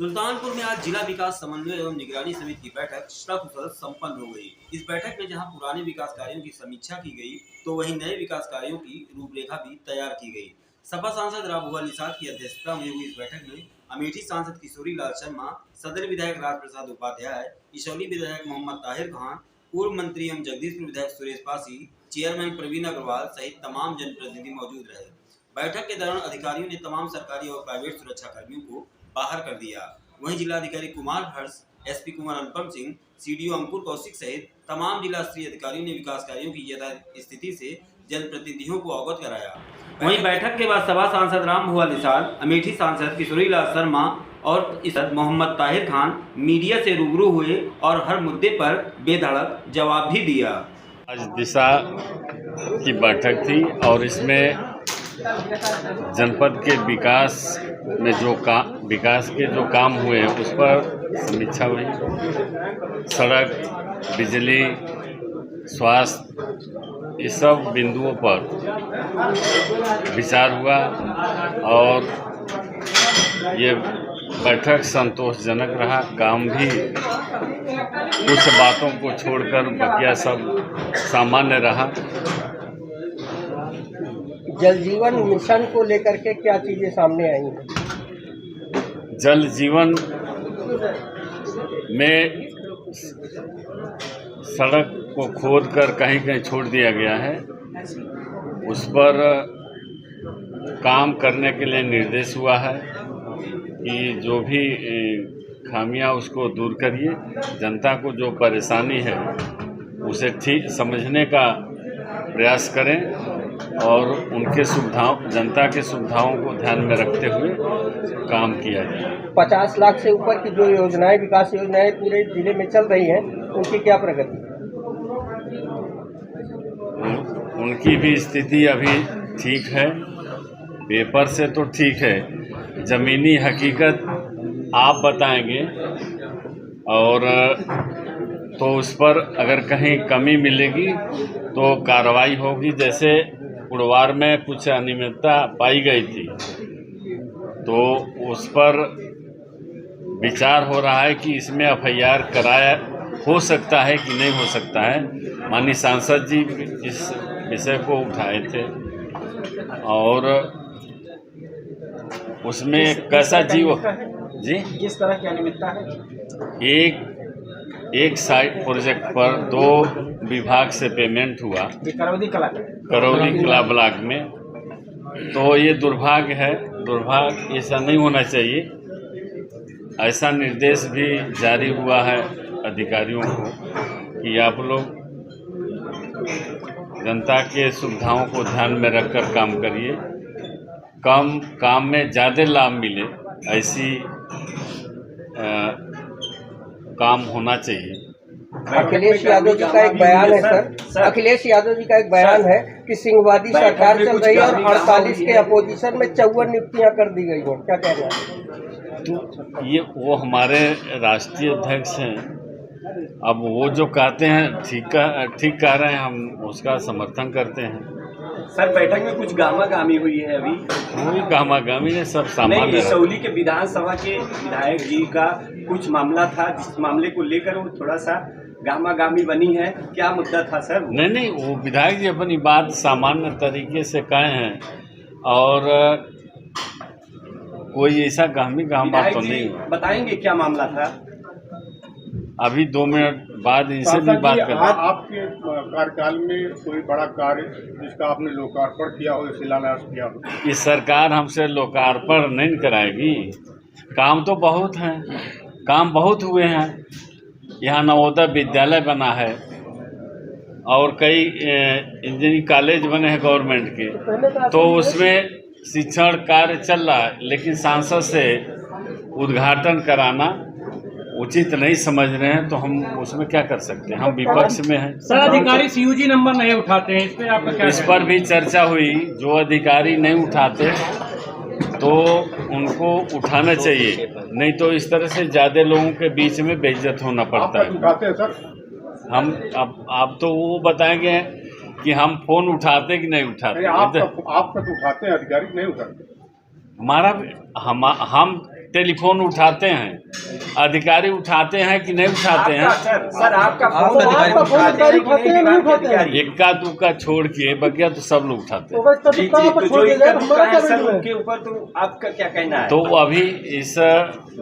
सुल्तानपुर में आज जिला विकास समन्वय एवं निगरानी समिति की बैठक सकुशल संपन्न हो गई। इस बैठक में जहां पुराने विकास कार्यों की समीक्षा की गई, तो वहीं नए विकास कार्यों की रूपरेखा भी तैयार की गई। सपा सांसद राबुआ निषाद की अध्यक्षता में हुई इस बैठक में अमेठी सांसद किशोरी लाल शर्मा, सदर विधायक राज प्रसाद उपाध्याय, इसौली विधायक मोहम्मद ताहिर खान, पूर्व मंत्री एवं जगदीशपुर विधायक सुरेश पासी, चेयरमैन प्रवीण अग्रवाल सहित तमाम जनप्रतिनिधि मौजूद रहे। बैठक के दौरान अधिकारियों ने तमाम सरकारी और प्राइवेट सुरक्षा कर्मियों को बाहर कर दिया। वहीं जिलाधिकारी कुमार हर्ष, एसपी कुमार अनुपम सिंह, सीडीओ अंकुर कौशिक सहित तमाम जिला स्तरीय अधिकारियों ने विकास कार्यों की यथास्थिति से जनप्रतिनिधियों को अवगत कराया। वहीं बैठक के बाद सभा सांसद रामभुआ निषाद, अमेठी सांसद किशोरी लाल शर्मा और मोहम्मद ताहिर खान मीडिया से रूबरू हुए और हर मुद्दे पर बेधड़क जवाब भी दिया। आज दिशा की बैठक थी और इसमें जनपद के विकास में विकास के जो काम हुए हैं उस पर समीक्षा हुई। सड़क, बिजली, स्वास्थ्य, इस सब बिंदुओं पर विचार हुआ और ये बैठक संतोषजनक रहा। काम भी कुछ बातों को छोड़कर बकिया सब सामान्य रहा। जल जीवन मिशन को लेकर के क्या चीजें सामने आई हैं? जल जीवन में सड़क को खोदकर कहीं कहीं छोड़ दिया गया है, उस पर काम करने के लिए निर्देश हुआ है कि जो भी खामियां उसको दूर करिए। जनता को जो परेशानी है उसे ठीक समझने का प्रयास करें और उनके जनता के सुविधाओं को ध्यान में रखते हुए काम किया जाए। 50 लाख से ऊपर की जो योजनाएं, विकास योजनाएं पूरे जिले में चल रही हैं, उनकी क्या प्रगति? उनकी भी स्थिति अभी ठीक है, पेपर से तो ठीक है, जमीनी हकीकत आप बताएंगे और तो उस पर अगर कहीं कमी मिलेगी तो कार्रवाई होगी। जैसे उड़वार में कुछ अनियमितता पाई गई थी तो उस पर विचार हो रहा है कि इसमें एफआईआर कराया हो सकता है कि नहीं हो सकता है। माननीय सांसद जी इस विषय को उठाए थे और उसमें कैसा जीव जी किस तरह की अनियमितता है? एक साइट प्रोजेक्ट पर 2 विभाग से पेमेंट हुआ करौली कला ब्लॉक में, तो ये दुर्भाग्य है। दुर्भाग्य, ऐसा नहीं होना चाहिए। ऐसा निर्देश भी जारी हुआ है अधिकारियों को कि आप लोग जनता के सुविधाओं को ध्यान में रखकर काम करिए, कम काम में ज़्यादा लाभ मिले, ऐसी काम होना चाहिए। अखिलेश यादव जी का एक बयान है सर, अखिलेश यादव जी का एक बयान है कि सिंहवादी सरकार चल रही है और 48 के अपोजिशन में 54 नियुक्तियां कर दी गई हैं, क्या कहना है? तो ये वो हमारे राष्ट्रीय अध्यक्ष हैं, अब वो जो कहते हैं ठीक कह रहे हैं, हम उसका समर्थन करते हैं। सर, बैठक में कुछ गामा-गामी हुई है अभी? कोई गामा-गामी है, सब सामान्य। इसौली के विधानसभा के विधायक जी का कुछ मामला था, जिस मामले को लेकर वो थोड़ा सा गामा-गामी बनी है, क्या मुद्दा था सर? नहीं, वो विधायक जी अपनी बात सामान्य तरीके से कहे हैं और कोई ऐसा गाम बात तो नहीं। बताएंगे क्या मामला था? अभी 2 मिनट बाद इनसे भी बात कर। आपके कार्यकाल में कोई बड़ा कार्य जिसका आपने लोकार्पण किया हो, शिलान्यास किया हो? इस सरकार हमसे लोकार्पण नहीं कराएगी। काम तो बहुत हैं, काम बहुत हुए हैं। यहाँ नवोदय विद्यालय बना है और कई इंजीनियरिंग कॉलेज बने हैं गवर्नमेंट के, तो उसमें शिक्षण कार्य चल रहा है, लेकिन सांसद से उद्घाटन कराना उचित नहीं समझ रहे हैं, तो हम उसमें क्या कर सकते हैं? हम विपक्ष में हैं। सर, अधिकारी सीयूजी नंबर नहीं उठाते हैं, इस पर आपका क्या? इस पर भी चर्चा हुई। जो अधिकारी नहीं उठाते तो उनको उठाना चाहिए, नहीं तो इस तरह से ज़्यादा लोगों के बीच में बेइज्जत होना पड़ता है। उठाते हैं सर? हम आप तो वो बताएंगे कि हम फोन उठाते कि नहीं उठाते। आप तो उठाते हैं, अधिकारी नहीं उठाते। हम टेलीफोन उठाते हैं, अधिकारी उठाते हैं कि नहीं उठाते हैं? सर आपका फोन अधिकारी उठाते हैं नहीं उठाते हैं? इक्का दुक्का छोड़ के बकिया तो सब लोग उठाते हैं। जी, जी, तो जो इनका दुक्का है सर उनके ऊपर तो आपका क्या कहना है? तो अभी इस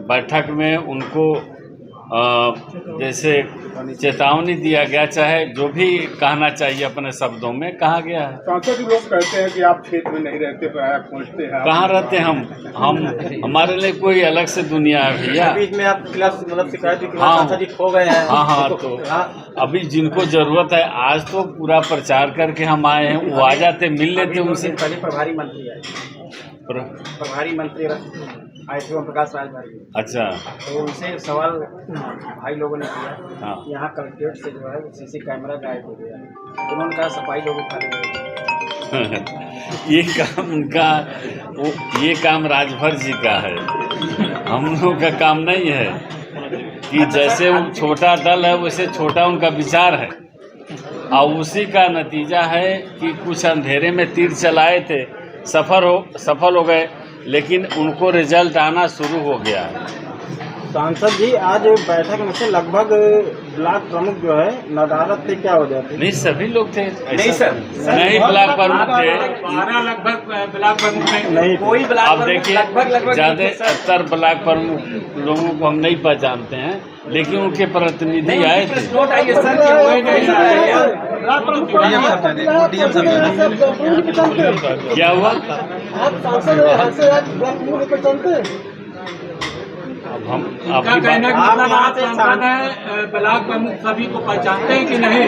बैठक में उनको जैसे चेतावनी दिया गया, चाहे जो भी कहना चाहिए अपने शब्दों में कहा गया है। सांसद लोग कहते हैं कि आप क्षेत्र में नहीं रहते, प्रायः पहुँचते हैं। कहाँ रहते हैं हम हमारे लिए कोई अलग से दुनिया है भैया। बीच में आप खिलाफ मतलब शिकायत की हाँ। सांसद जी खो गए हैं। हाँ तो अभी जिनको जरूरत है, आज तो पूरा प्रचार करके हम आए हैं, वो आ जाते, मिल लेते उनसे। पहले प्रभारी मंत्री आए, प्रभारी मंत्री आए थे ओम प्रकाश राजभारी। अच्छा, तो उनसे सवाल भाई लोगों ने किया। हाँ। यहाँ कलेक्ट्रेट से जो है सीसी कैमरा गायब हो गया। उन्होंने कहा सफाई लोग उठा ले। ये काम उनका, ये काम राजभर जी का है, हम लोगों का काम नहीं है कि जैसे वो छोटा दल है वैसे छोटा उनका विचार है, और उसी का नतीजा है कि कुछ अंधेरे में तीर चलाए थे, सफल हो गए, लेकिन उनको रिजल्ट आना शुरू हो गया है। सांसद जी आज बैठक में से लगभग ब्लॉक प्रमुख जो है नदारत थे, क्या हो जाते? नहीं, सभी लोग थे। नहीं सर, नहीं, ब्लॉक प्रमुख थे। 12 लगभग ब्लॉक प्रमुख नहीं, कोई ब्लॉक अब देखिए, ज्यादातर ब्लॉक प्रमुख लोगों को हम नहीं पहचानते हैं, लेकिन उनके प्रतिनिधि आए थे। क्या हुआ? अब हम आपकी कहने का मतलब आप सांसद हैं, ब्लॉक प्रमुख सभी को पहचानते हैं कि नहीं?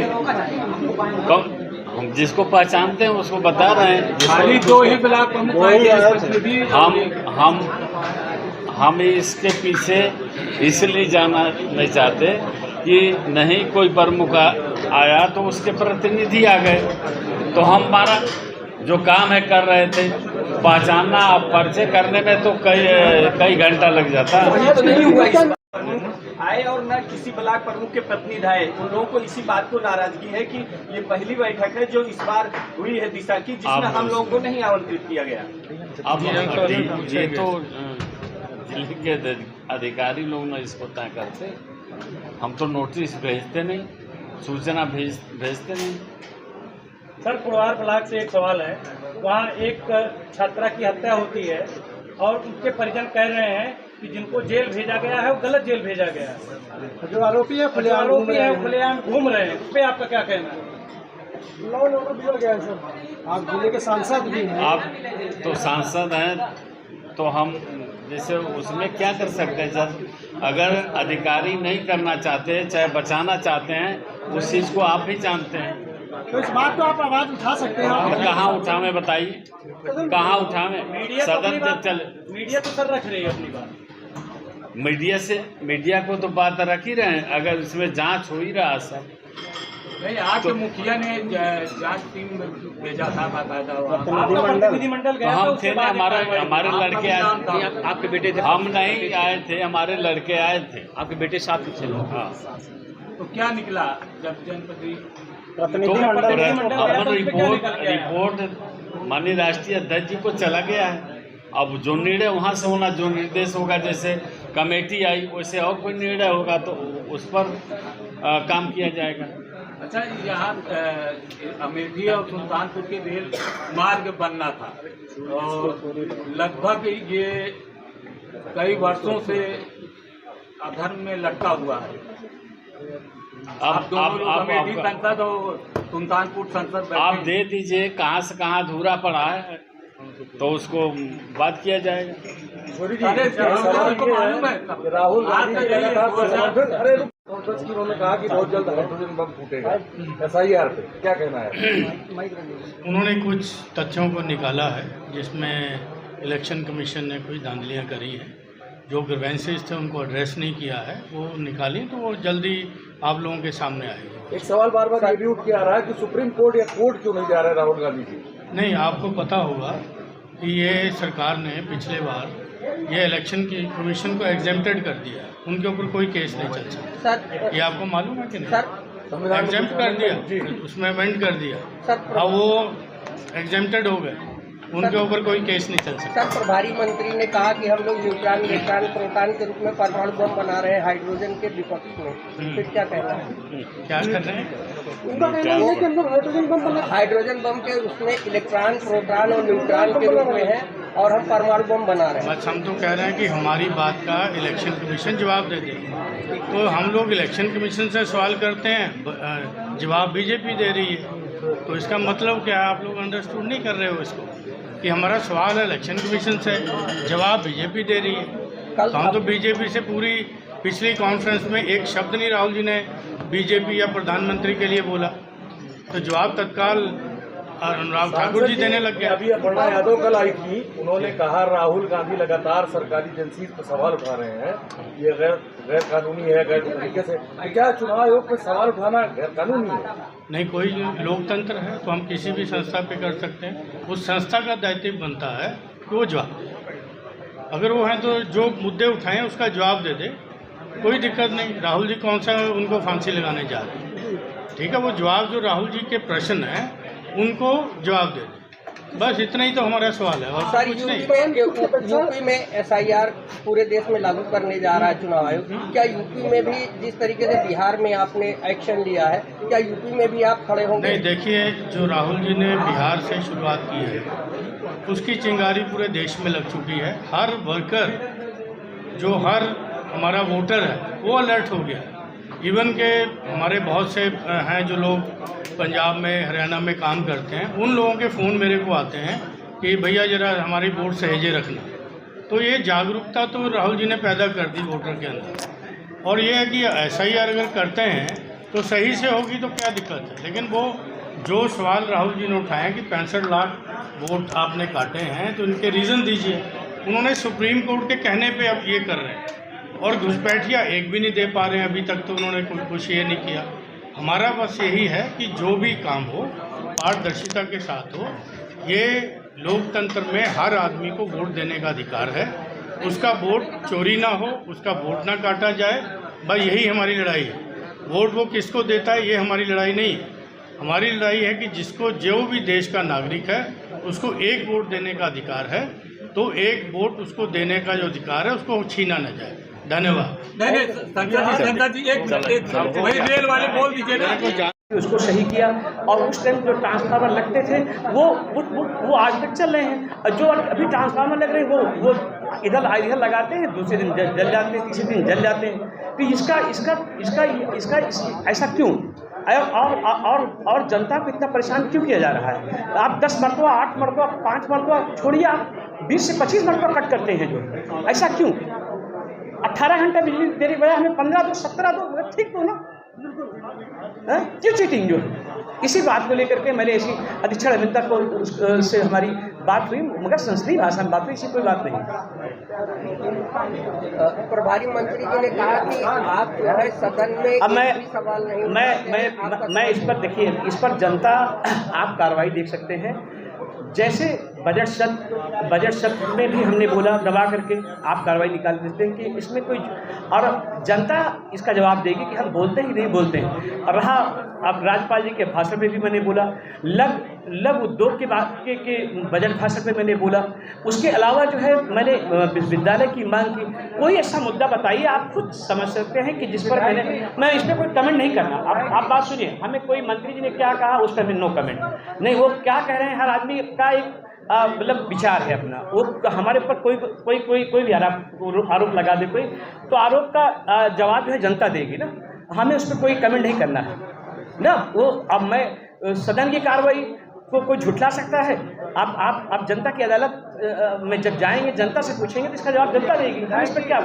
हम जिसको पहचानते हैं उसको बता रहे हैं। खाली 2 ही ब्लॉक प्रमुख प्रतिनिधि। हम इसके पीछे इसलिए जाना नहीं चाहते कि नहीं कोई प्रमुख आया तो उसके प्रतिनिधि आ गए, तो हमारा जो काम है कर रहे थे। पहचानना, पर्चे करने में तो कई घंटा लग जाता है। तो नहीं हुआ इस आए और न किसी ब्लॉक प्रमुख के प्रतिनिधि आए। उन लोगों को इसी बात को नाराजगी है कि ये पहली बैठक है जो इस बार हुई है दिशा की, जिसमें हम लोगों को नहीं आमंत्रित किया गया। अब ये तो जिले के अधिकारी लोग ना इसको तय करते, हम तो नोटिस भेजते नहीं, सूचना भेजते नहीं। सर, कुड़वार ब्लॉक से एक सवाल है। वहाँ एक छात्रा की हत्या होती है और उसके परिजन कह रहे हैं कि जिनको जेल भेजा गया है वो गलत जेल भेजा गया है। जो आरोपी है खुलेआम घूम रहे हैं, उस पर आपका क्या कहना है? लॉ एंड ऑर्डर बिगड़ गया है सर। आप जिले के सांसद भी हैं। आप तो सांसद हैं, तो हम जैसे उसमें क्या कर सकते हैं सर? अगर अधिकारी नहीं करना चाहते, चाहे बचाना चाहते हैं, उस चीज़ को आप भी जानते हैं। तो इस बात को आप आवाज उठा सकते हैं। कहाँ उठावें बताइए, कहाँ उठावें? सदन जब चले, मीडिया तो सर रख रही है अपनी बात। मीडिया को तो बात रख ही रहे हैं, अगर इसमें जांच हो ही रहा सर। नहीं, आपके मुखिया ने जांच टीम भेजा था बाकायदा, प्रतिनिधिमंडल गया हम था। थे ना, हमारे लड़के आए थे। आपके बेटे थे? हम नहीं आए थे, हमारे लड़के आए थे। आपके बेटे साथ में थे? हाँ। तो क्या निकला जब जनप्रति तो रिपोर्ट माननीय राष्ट्रीय अध्यक्ष जी को चला गया है। अब जो निर्णय वहाँ से होना, जो निर्देश होगा, जैसे कमेटी आई वैसे और कोई निर्णय होगा तो उस पर काम किया जाएगा। अच्छा, यहाँ अमेठी और सुल्तानपुर के रेल मार्ग बनना था और लगभग ये कई वर्षों से अधर्म में लटका हुआ है। आप अमेठी संसद और सुल्तानपुर संसद आप दे दीजिए, कहाँ से कहाँ अधूरा पड़ा है तो उसको बात किया जाएगा। राहुल उन्होंने कहा कि बहुत जल्द हाइड्रोजन बम फूटेगा SIR पे, क्या कहना है? उन्होंने कुछ तथ्यों को निकाला है जिसमें इलेक्शन कमीशन ने कुछ धांधलियां करी हैं, जो ग्रीवेंसेस थे उनको एड्रेस नहीं किया है, वो निकाली तो वो जल्दी आप लोगों के सामने आएगी। एक सवाल बार बार ये भी उठ के आ रहा है कि सुप्रीम कोर्ट या कोर्ट क्यों नहीं जा रहे राहुल गांधी जी? नहीं, आपको पता होगा कि ये सरकार ने पिछले बार ये इलेक्शन की कमीशन को एग्जेम्प्टेड कर दिया, उनके ऊपर कोई केस नहीं चल सकता। ये आपको मालूम है कि नहीं? एग्जेम्प्ट कर दिया, उसमें अमेंड कर दिया, अब वो एग्जेम्प्टेड हो गए। उनके ऊपर कोई केस नहीं चल सकता। सर, प्रभारी मंत्री ने कहा कि हम लोग न्यूट्रॉन इलेक्ट्रॉन प्रोटॉन के रूप में परमाणु बम बना रहे हैं हाइड्रोजन के विपक्ष में, फिर क्या कहना है? क्या कर रहे हैं? उनका कहना है कि हम लोग हाइड्रोजन बम के उसमें इलेक्ट्रॉन प्रोटॉन और न्यूट्रॉन के रूप में है और हम परमाणु बम बना रहे हैं। बस हम तो कह रहे हैं कि हमारी बात का इलेक्शन कमीशन जवाब दे दे। तो हम लोग इलेक्शन कमीशन से सवाल करते हैं, जवाब बीजेपी दे रही है, तो इसका मतलब क्या है? आप लोग अंडरस्टूड नहीं कर रहे हो इसको कि हमारा सवाल है इलेक्शन कमीशन से, जवाब बीजेपी दे रही है। तो हम तो बीजेपी से पूरी पिछली कॉन्फ्रेंस में एक शब्द नहीं राहुल जी ने बीजेपी या प्रधानमंत्री के लिए बोला, तो जवाब तत्काल अनुराग ठाकुर जी देने लग गए। अभी अपर्णा यादव कल आई थी, उन्होंने कहा राहुल गांधी लगातार सरकारी एजेंसी पर सवाल उठा रहे हैं, ये गैर कानूनी है, गैर तरीके से। तो क्या चुनाव आयोग पर सवाल उठाना गैर कानूनी है? नहीं, कोई लोकतंत्र है तो हम किसी भी संस्था पे कर सकते हैं। उस संस्था का दायित्व बनता है कि वो जवाब दे। अगर वो हैं तो जो मुद्दे उठाएं उसका जवाब दे दे, कोई दिक्कत नहीं। राहुल जी कौन सा उनको फांसी लगाने जा रहे हैं? ठीक है, वो जवाब जो राहुल जी के प्रश्न हैं उनको जवाब दे दें, बस इतना ही तो हमारा सवाल है और सर, कुछ नहीं। यूपी में SIR पूरे देश में लागू करने जा रहा है चुनाव आयोग, क्या यूपी में भी जिस तरीके से बिहार में आपने एक्शन लिया है, क्या यूपी में भी आप खड़े होंगे? नहीं, देखिए, जो राहुल जी ने बिहार से शुरुआत की है उसकी चिंगारी पूरे देश में लग चुकी है। हर वर्कर, जो हर हमारा वोटर है, वो अलर्ट हो गया है। इवन के हमारे बहुत से हैं जो लोग पंजाब में, हरियाणा में काम करते हैं, उन लोगों के फ़ोन मेरे को आते हैं कि भैया ज़रा हमारी वोट सहेजे रखना। तो ये जागरूकता तो राहुल जी ने पैदा कर दी वोटर के अंदर। और ये है कि SIR अगर करते हैं तो सही से होगी तो क्या दिक्कत है। लेकिन वो जो सवाल राहुल जी ने उठाए कि 65 लाख वोट आपने काटे हैं, तो इनके रीज़न दीजिए। उन्होंने सुप्रीम कोर्ट के कहने पर अब ये कर रहे हैं, और घुसपैठिया एक भी नहीं दे पा रहे हैं अभी तक, तो उन्होंने कुछ ये नहीं किया। हमारा बस यही है कि जो भी काम हो पारदर्शिता के साथ हो। ये लोकतंत्र में हर आदमी को वोट देने का अधिकार है, उसका वोट चोरी ना हो, उसका वोट ना काटा जाए, बस यही हमारी लड़ाई है। वोट वो किसको देता है ये हमारी लड़ाई नहीं है। हमारी लड़ाई है कि जिसको जो भी देश का नागरिक है उसको एक वोट देने का अधिकार है, तो एक वोट उसको देने का जो अधिकार है उसको छीना न जाए। धन्यवाद। वही रेल वाले बोल दीजिए ना, उसको सही किया। और उस टाइम जो ट्रांसफार्मर लगते थे वो आज तक चल रहे हैं। जो अभी ट्रांसफार्मर लग रहे हैं वो इधर लगाते हैं, दूसरे दिन जल जाते हैं, तीसरे दिन जल जाते हैं। तो इसका ऐसा क्यों? और जनता को इतना परेशान क्यों किया जा रहा है? आप 10 मरतबा, 8 मरतबा, 5 मरतबा छोड़िए, आप 20 से 25 मरतबा कट करते हैं। जो ऐसा क्यों? 18 घंटा बिजली देने के बजाय हमें 15 दो, 17 दो, ठीक तो ना? क्यों चीटिंग? जो इसी बात को लेकर के मैंने ऐसी अधीक्षण अभियंता को से हमारी बात हुई, मगर संसदीय भाषा में बात हुई, इसी कोई बात नहीं। प्रभारी मंत्री जी ने कहा कि आप जो है सदन में अब सवाल नहीं, मैं इस पर, देखिए, इस पर जनता आप कार्रवाई देख सकते हैं। जैसे बजट सत्र में भी हमने बोला दबा करके, आप कार्रवाई निकाल देते हैं कि इसमें कोई, और जनता इसका जवाब देगी कि हम बोलते ही नहीं बोलते हैं। और रहा अब राज्यपाल जी के भाषण में भी मैंने बोला, लघु उद्योग के बात के बजट भाषण में मैंने बोला। उसके अलावा जो है मैंने विश्वविद्यालय की मांग की। कोई ऐसा मुद्दा बताइए, आप खुद समझ सकते हैं कि जिस पर मैं इस पर कोई कमेंट नहीं करना। आप बात सुनिए, हमें कोई मंत्री जी ने क्या कहा उस पर नो कमेंट नहीं। वो क्या कह रहे हैं, हर आदमी का एक मतलब विचार है अपना। वो हमारे ऊपर कोई भी आरोप लगा दे कोई, तो आरोप का जवाब जो है जनता देगी ना, हमें उस पर कोई कमेंट नहीं करना है ना। वो अब मैं सदन की कार्रवाई को कोई झुठला सकता है? आप जनता की अदालत में जब जाएंगे, जनता से पूछेंगे तो इसका जवाब जनता देगी। इस पर क्या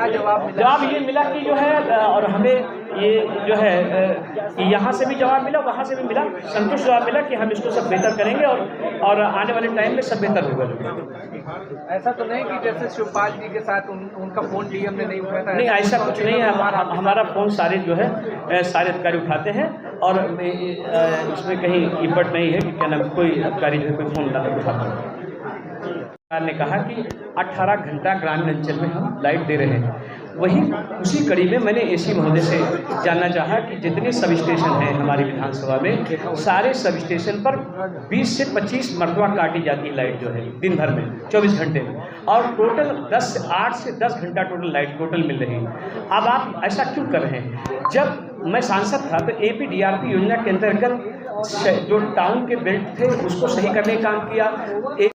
जवाब ये मिला कि जो है, और हमें ये जो है यहाँ से भी जवाब मिला, वहाँ से भी मिला, संतुष्ट जवाब मिला कि हम इसको सब बेहतर करेंगे और आने वाले टाइम में सब बेहतर होगा। ऐसा तो नहीं कि जैसे शिवपाल जी के साथ उनका फोन डीएम ने नहीं उठाया? नहीं, ऐसा कुछ नहीं है। हमारा फोन सारे जो है सारे अधिकारी उठाते हैं, और इसमें कहीं इम्पट नहीं है कि क्या नाम कोई अधिकारी जो है कोई फोन उठाता है। सरकार ने कहा कि 18 घंटा ग्रामीण अंचल में हम लाइट दे रहे हैं। वहीं उसी कड़ी में मैंने एसी महोदय से जानना चाहा कि जितने सब स्टेशन हैं हमारी विधानसभा में, सारे सब स्टेशन पर 20 से 25 मरतबा काटी जाती है लाइट जो है दिन भर में 24 घंटे में, और टोटल 8 से 10 घंटा टोटल लाइट टोटल मिल रही है। अब आप ऐसा क्यों कर रहे हैं? जब मैं सांसद था तो APDRP योजना के अंतर्गत जो टाउन के बेल्ट थे उसको सही करने का काम किया।